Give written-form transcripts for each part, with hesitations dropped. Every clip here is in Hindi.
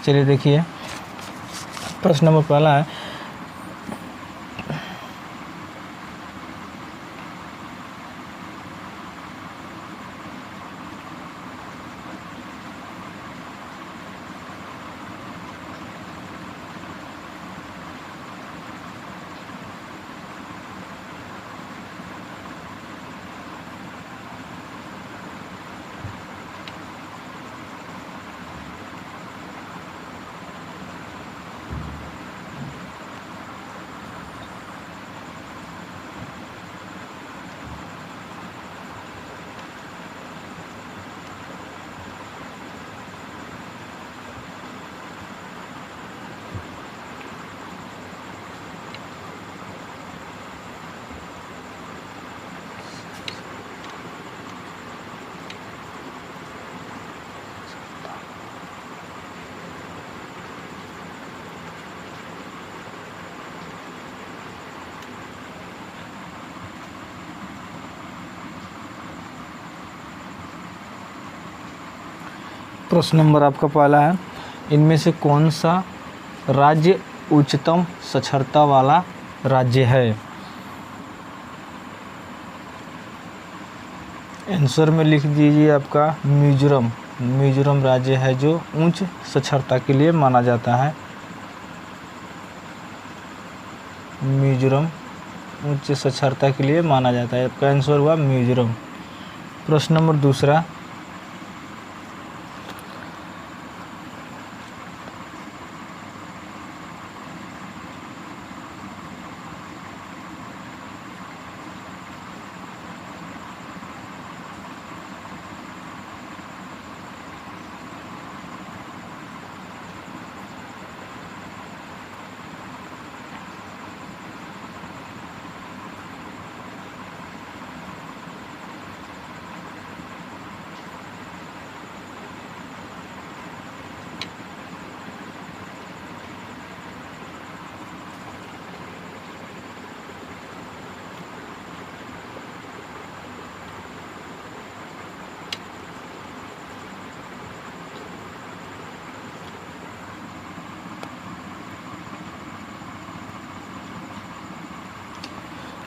चलिए देखिए, प्रश्न नंबर पहला है, प्रश्न नंबर आपका पहला है, इनमें से कौन सा राज्य उच्चतम साक्षरता वाला राज्य है? आंसर में लिख दीजिए आपका मिजोरम। मिजोरम राज्य है जो उच्च साक्षरता के लिए माना जाता है। मिजोरम उच्च साक्षरता के लिए माना जाता है। आपका आंसर हुआ मिजोरम। प्रश्न नंबर दूसरा,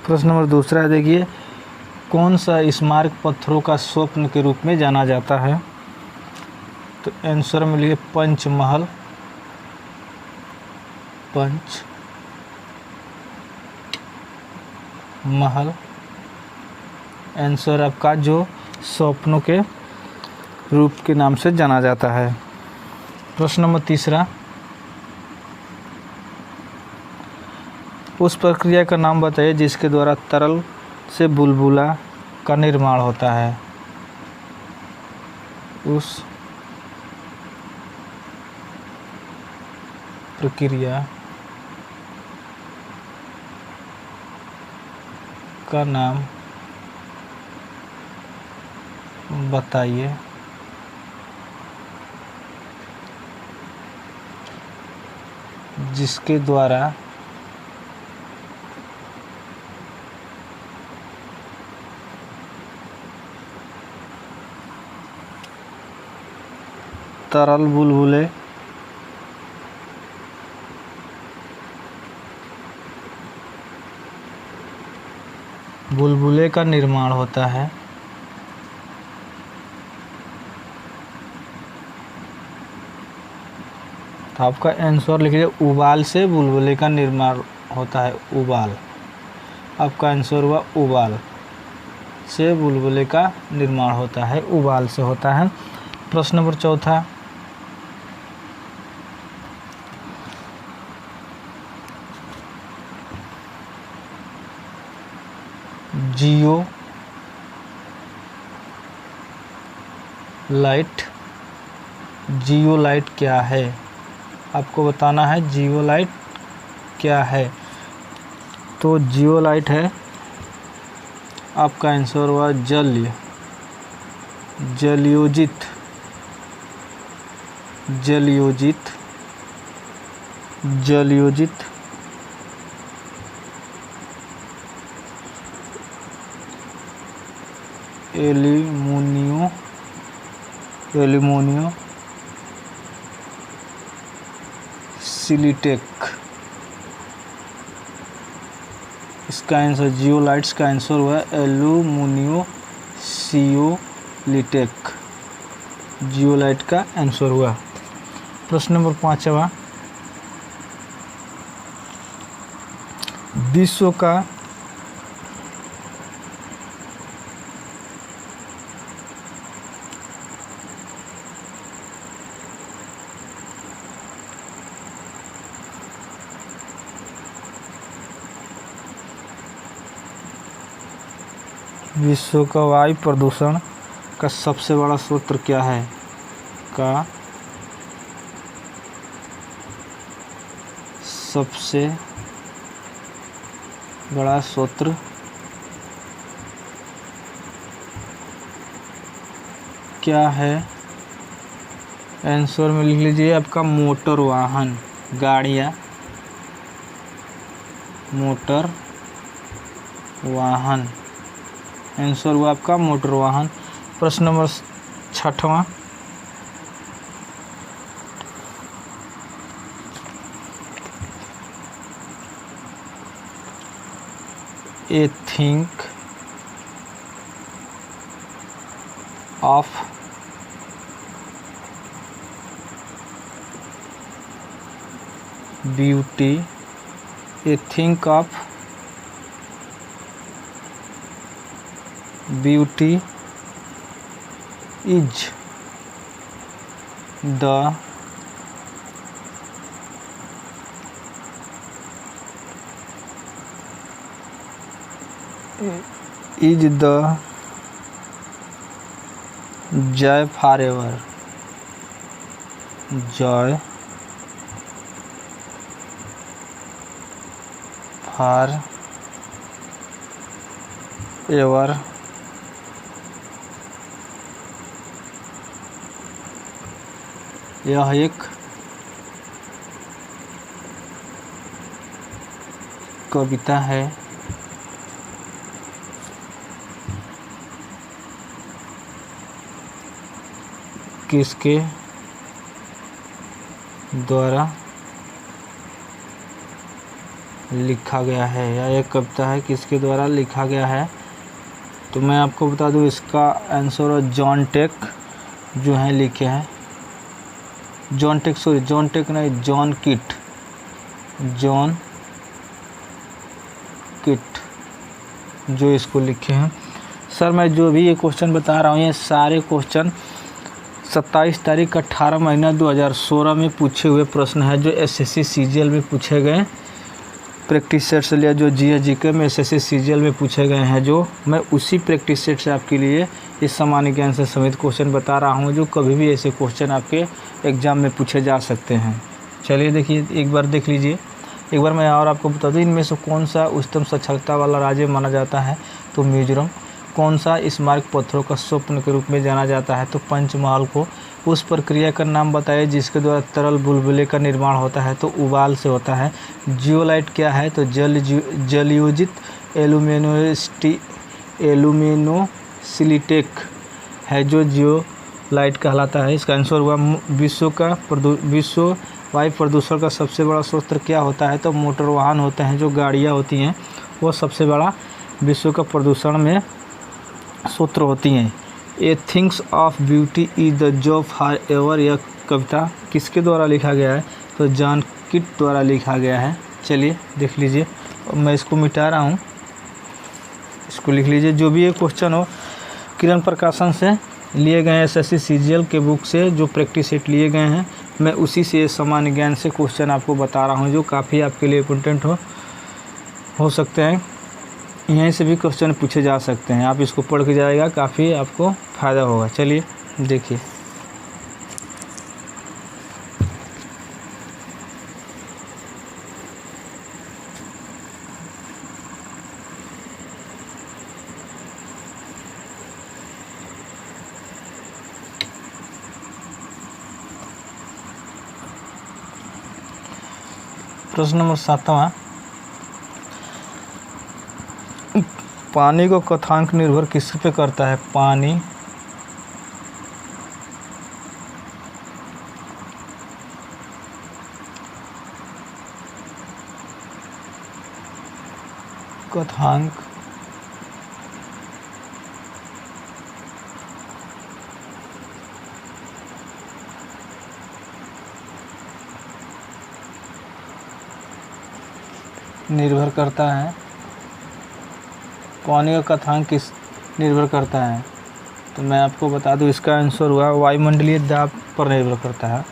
प्रश्न नंबर दूसरा है, देखिए, कौन सा स्मारक पत्थरों का स्वप्न के रूप में जाना जाता है? तो आंसर में लिखिए पंचमहल। पंचमहल आंसर आपका जो स्वप्नों के रूप के नाम से जाना जाता है। प्रश्न नंबर तीसरा, उस प्रक्रिया का नाम बताइए जिसके द्वारा तरल से बुलबुला का निर्माण होता है। उस प्रक्रिया का नाम बताइए जिसके द्वारा तरल बुलबुले का निर्माण होता है। तो आपका आंसर लिखिए उबाल से बुलबुले का निर्माण होता है। उबाल, आपका आंसर हुआ उबाल से बुलबुले का निर्माण होता है। उबाल से होता है। प्रश्न नंबर चौथा, जियोलाइट क्या है? आपको बताना है जियोलाइट क्या है। तो जियोलाइट है, आपका आंसर हुआ जलयोजित एल्यूमिनियो सिलिटेक। इसका आंसर जियोलाइट्स का आंसर हुआ एल्यूमिनियो सियोलिटेक, जियोलाइट का आंसर हुआ। प्रश्न नंबर 5वां, विश्व का वायु प्रदूषण का सबसे बड़ा स्रोत क्या है? का सबसे बड़ा स्रोत क्या है? आंसर में लिख लीजिए आपका मोटर वाहन, गाड़ियाँ, मोटर वाहन। आंसर हुआ आपका मोटर वाहन। प्रश्न नंबर 6वां, a thing of beauty, a thing of beauty is the joy for ever, joy for ever यह एक कविता है। किसके द्वारा लिखा गया है? या एक कविता है, किसके द्वारा लिखा गया है? तो मैं आपको बता दूं, इसका आंसर जॉन टेक जो है लिखे हैं। जॉन टेक नहीं, जॉन किट जो इसको लिखे हैं। सर मैं जो भी ये क्वेश्चन बता रहा हूँ, ये सारे क्वेश्चन 27 तारीख 18 महीना 2016 में पूछे हुए प्रश्न है, जो एसएससी सीजीएल में पूछे गए। प्रैक्टिस सेट से लिया जो जीएस जीके में एसएससी सीजीएल में पूछे गए हैं, जो मैं उसी प्रैक्टिस सेट से आपके लिए इस सामान्य ज्ञान से समेत क्वेश्चन बता रहा हूं, जो कभी भी ऐसे क्वेश्चन आपके एग्जाम में पूछे जा सकते हैं। चलिए देखिए, एक बार देख लीजिए। एक बार मैं और आपको बता दूं, इनमें से कौन सा उच्चतम साक्षरता वाला राज्य माना जाता है? तो मिजोरम। कौन सा स्मारक पत्थरों का स्वप्न के रूप में जाना जाता है? तो पंचमहल को। उस प्रक्रिया का नाम बताइए जिसके द्वारा तरल बुलबुले का निर्माण होता है? तो उबाल से होता है। जियोलाइट क्या है? तो जलयोजित एल्यूमिनोसिलिटेक है जो जियोलाइट कहलाता है। इसका आंसर हुआ विश्व वायु प्रदूषण का सबसे बड़ा स्रोत क्या होता है? तो मोटर वाहन होते हैं, जो गाड़ियाँ होती हैं वो सबसे बड़ा विश्व का प्रदूषण में स्रोत होती हैं। A things of beauty is the joy for ever, यह कविता किसके द्वारा लिखा गया है? तो जॉन किट द्वारा लिखा गया है। चलिए देख लीजिए, मैं इसको मिटा रहा हूँ, इसको लिख लीजिए। जो भी ये क्वेश्चन हो किरण प्रकाशन से लिए गए हैं, एसएससी सीजीएल के बुक से जो प्रैक्टिस सेट लिए गए हैं, मैं उसी से सामान्य ज्ञान से क्वेश्चन आपको बता रहा हूँ, जो काफ़ी आपके लिए इम्पोर्टेंट हो सकते हैं। यहीं से भी क्वेश्चन पूछे जा सकते हैं। आप इसको पढ़ के जाएगा, काफ़ी आपको फ़ायदा होगा। चलिए देखिए, प्रश्न नंबर 7वां, पानी को कथांक निर्भर किस पे करता है? कथांक निर्भर करता है। पानी का कथांक किस निर्भर करता है? तो मैं आपको बता दूं, इसका आंसर हुआ वायुमंडलीय दाब पर निर्भर करता है।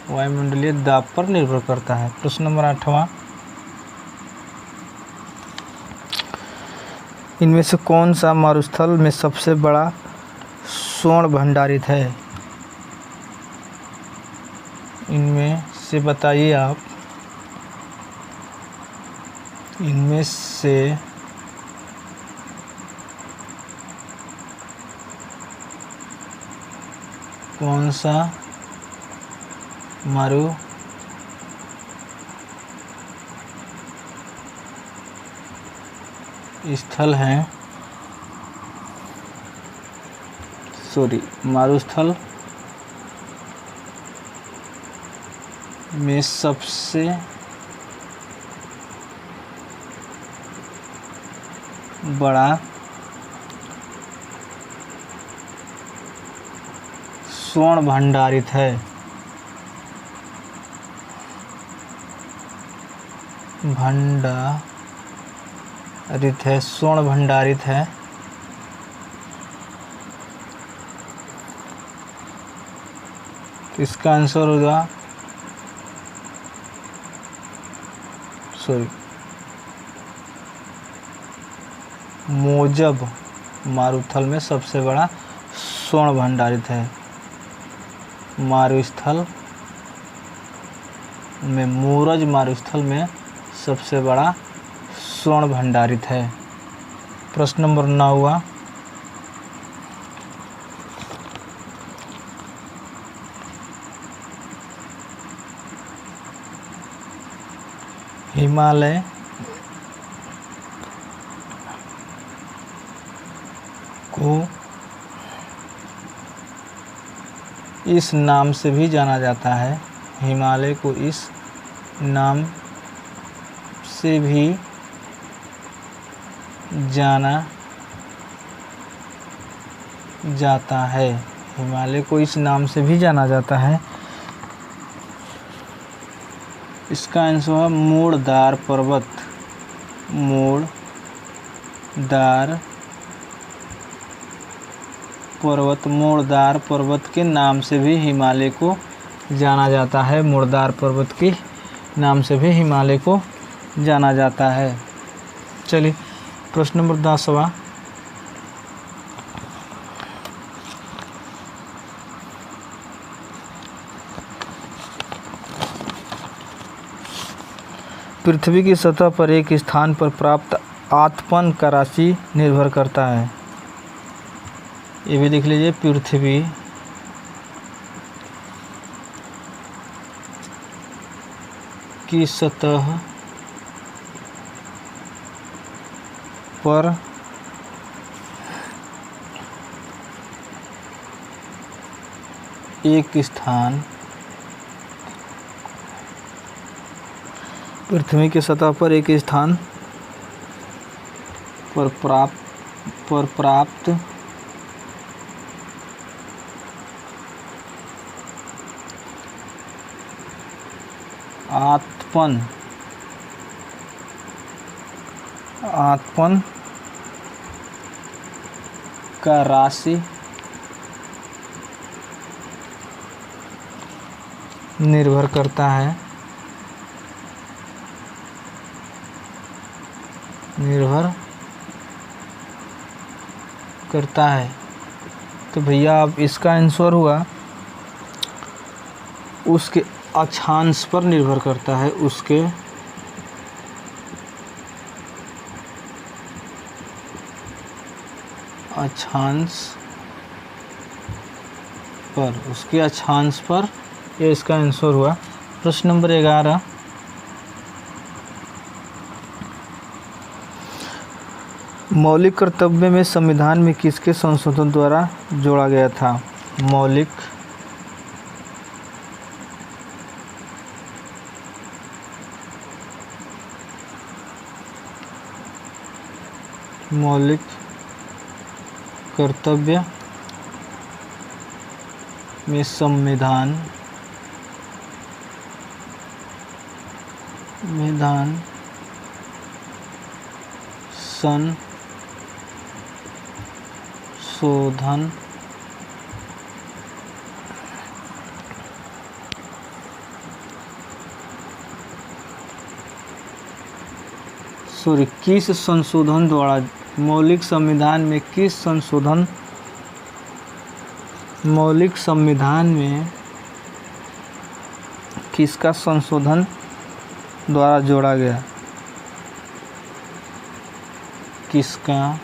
वायुमंडलीय दाब पर निर्भर करता है। प्रश्न नंबर 8वां, इनमें से कौन सा मरुस्थल में सबसे बड़ा स्वर्ण भंडारित है? इनमें से बताइए आप, इनमें से कौन सा मारुस्थल में सबसे बड़ा स्वर्ण भंडारित है? स्वर्ण भंडारित है। तो इसका आंसर होगा मोजब मारुस्थल में सबसे बड़ा स्वर्ण भंडारित है। मूरज मारुस्थल में सबसे बड़ा स्वर्ण भंडारित है। प्रश्न नंबर 9वां, हिमालय को इस नाम से भी जाना जाता है। हिमालय को इस नाम से भी जाना जाता है। हिमालय को इस नाम से भी जाना जाता है। इसका आंसर है मूड़दार पर्वत। मूड़दार पर्वत के नाम से भी हिमालय को जाना जाता है। मूड़दार पर्वत के नाम से भी हिमालय को जाना जाता है। चलिए प्रश्न नंबर 10वां, पृथ्वी की सतह पर एक स्थान पर प्राप्त आतपन का राशि निर्भर करता है। ये भी लिख लीजिए, पृथ्वी की सतह पर एक स्थान, पृथ्वी की सतह पर एक स्थान पर प्राप्त आतपन का राशि निर्भर करता है। तो भैया अब इसका आंसर हुआ उसके अक्षांश पर निर्भर करता है। उसके अक्षांश पर ये इसका आंसर हुआ। प्रश्न नंबर 11, मौलिक कर्तव्य में संविधान में किसके संशोधन द्वारा जोड़ा गया था? मौलिक कर्तव्य में संविधान संशोधन किस संशोधन द्वारा, मौलिक संविधान में किसका संशोधन द्वारा जोड़ा गया? किसका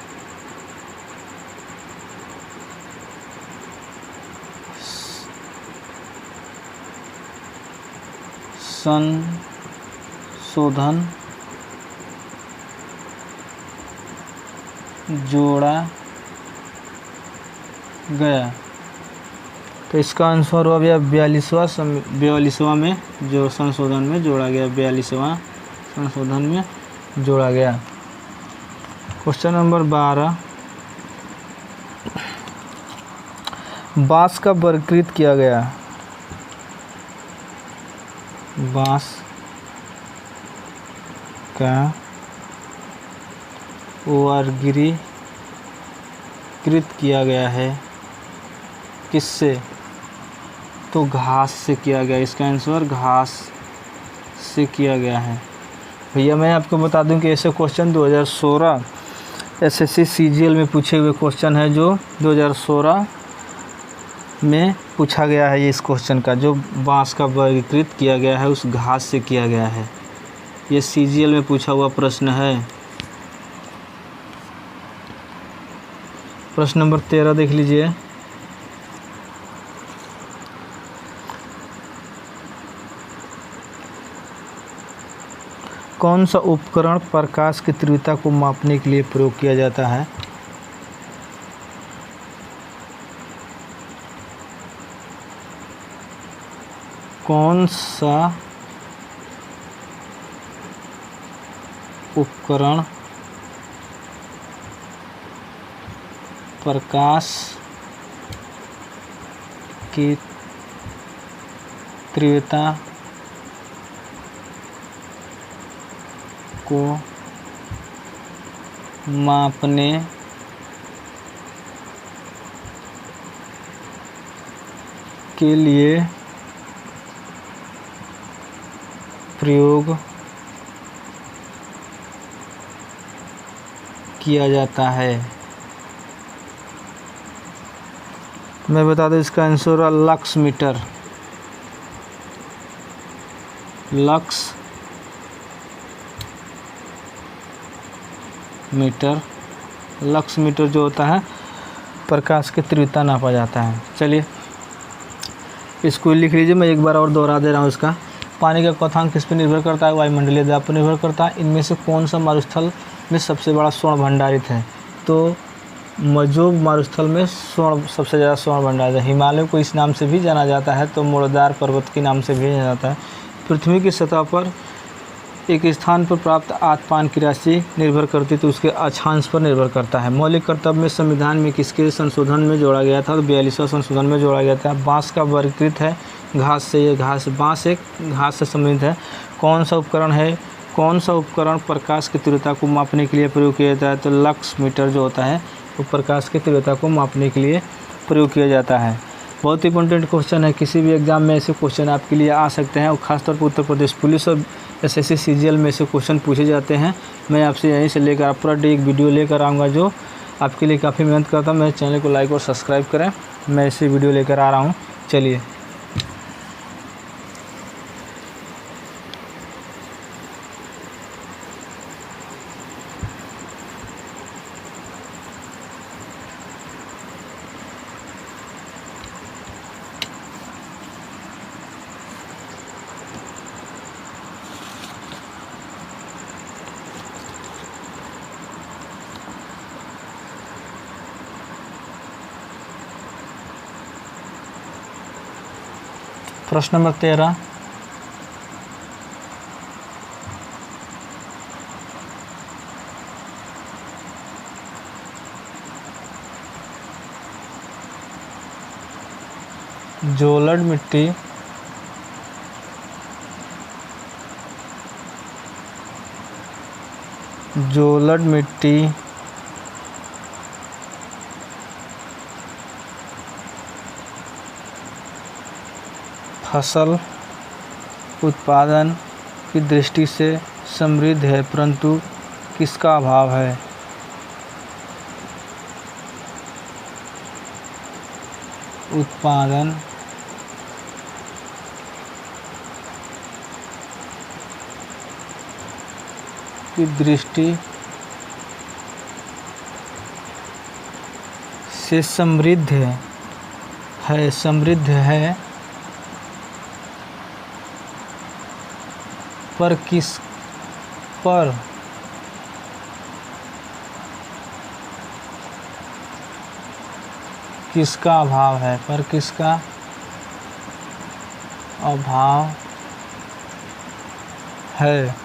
संशोधन जोड़ा गया? तो इसका आंसर हो गया 42वां में जो संशोधन में जोड़ा गया, 42वां संशोधन में जोड़ा गया। क्वेश्चन नंबर 12, बांस का वर्गीकृत किया गया? बांस का वर्गीकृत किया गया है किससे? तो घास से किया गया। इसका आंसर घास से किया गया है। भैया मैं आपको बता दूं कि ऐसे क्वेश्चन 2016 एसएससी सीजीएल में पूछे हुए क्वेश्चन है, जो 2016 में पूछा गया है। ये इस क्वेश्चन का जो बांस का वर्गीकृत किया गया है उस घास से किया गया है, ये सीजीएल में पूछा हुआ प्रश्न है। प्रश्न नंबर 13 देख लीजिए। कौन सा उपकरण प्रकाश की तीव्रता को मापने के लिए प्रयोग किया जाता है? कौन सा उपकरण प्रकाश की तीव्रता को मापने के लिए प्रयोग किया जाता है? मैं बता दूं इसका आंसर है लक्स मीटर। लक्स मीटर जो होता है प्रकाश की तीव्रता नापा जाता है। चलिए इसको लिख लीजिए, मैं एक बार और दोहरा दे रहा हूँ इसका। पानी का क्वथनांक किस पर निर्भर करता है? वायुमंडलीय दाब पर निर्भर करता है। इनमें से कौन सा मरुस्थल में सबसे बड़ा स्वर्ण भंडारित है? तो मजोब मरुस्थल में सबसे ज़्यादा स्वर्ण भंडारित है। हिमालय को इस नाम से भी जाना जाता है, तो मुड़दार पर्वत के नाम से भी जाना जाता है। पृथ्वी की सतह पर एक स्थान पर प्राप्त आतपान की राशि निर्भर करती है, तो उसके अक्षांश पर निर्भर करता है। मौलिक कर्तव्य में संविधान में किसके संशोधन में जोड़ा गया था? तो 42वां संशोधन में जोड़ा गया था। बांस का वर्गीकृत है घास से, ये बांस एक घास से संबंधित है। कौन सा उपकरण प्रकाश की तीव्रता को मापने के लिए प्रयोग किया जाता है? तो लक्स मीटर जो होता है वो प्रकाश की तीव्रता को मापने के लिए प्रयोग किया जाता है। बहुत ही इंपॉर्टेंट क्वेश्चन है, किसी भी एग्जाम में ऐसे क्वेश्चन आपके लिए आ सकते हैं और ख़ासतौर पर उत्तर प्रदेश पुलिस और एसएससी सीजीएल में से क्वेश्चन पूछे जाते हैं। मैं आपसे यहीं से लेकर पूरा डे एक वीडियो लेकर आऊँगा जो आपके लिए काफ़ी मेहनत करता हूँ। मेरे चैनल को लाइक और सब्सक्राइब करें, मैं ऐसी वीडियो लेकर आ रहा हूँ। चलिए प्रश्न नंबर 13, जोलड मिट्टी फसल उत्पादन की दृष्टि से समृद्ध है, परंतु किसका अभाव है? उत्पादन की दृष्टि से समृद्ध है पर किसका अभाव है? पर किसका अभाव है?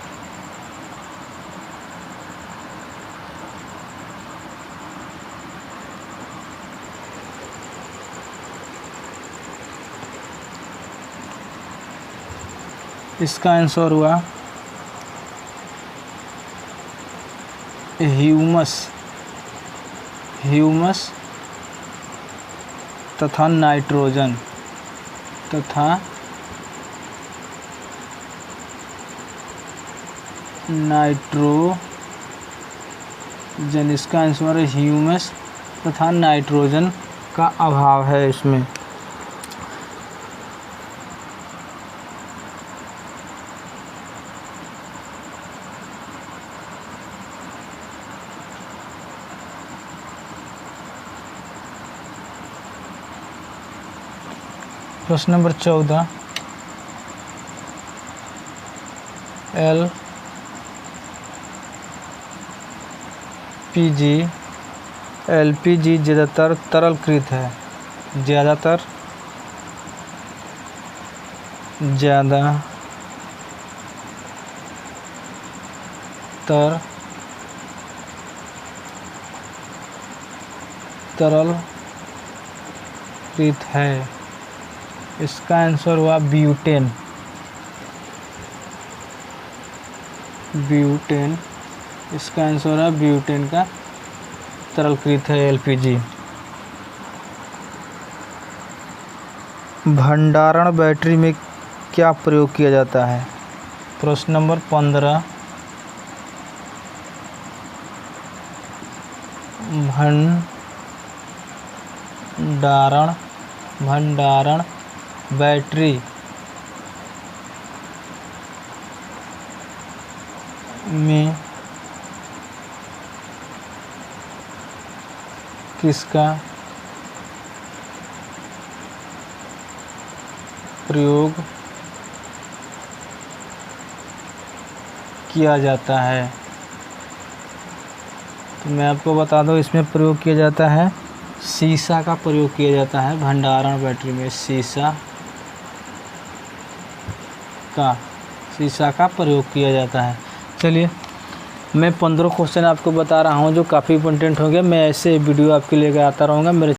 इसका आंसर हुआ ह्यूमस तथा नाइट्रोजन इसका आंसर है ह्यूमस तथा नाइट्रोजन का अभाव है इसमें। प्रश्न नंबर 14, एलपीजी ज़्यादातर तरलीकृत है। तरलीकृत है। इसका आंसर हुआ ब्यूटेन। इसका आंसर है ब्यूटेन का तरलीकृत है एलपीजी। भंडारण बैटरी में क्या प्रयोग किया जाता है? प्रश्न नंबर 15, भंडारण बैटरी में किसका प्रयोग किया जाता है? तो मैं आपको बता दूं, इसमें प्रयोग किया जाता है सीसा का प्रयोग किया जाता है। भंडारण बैटरी में सीसा का प्रयोग किया जाता है। चलिए, मैं 15 क्वेश्चन आपको बता रहा हूँ जो काफ़ी इंपॉर्टेंट होंगे। मैं ऐसे वीडियो आपके लिए आता रहूँगा। मेरे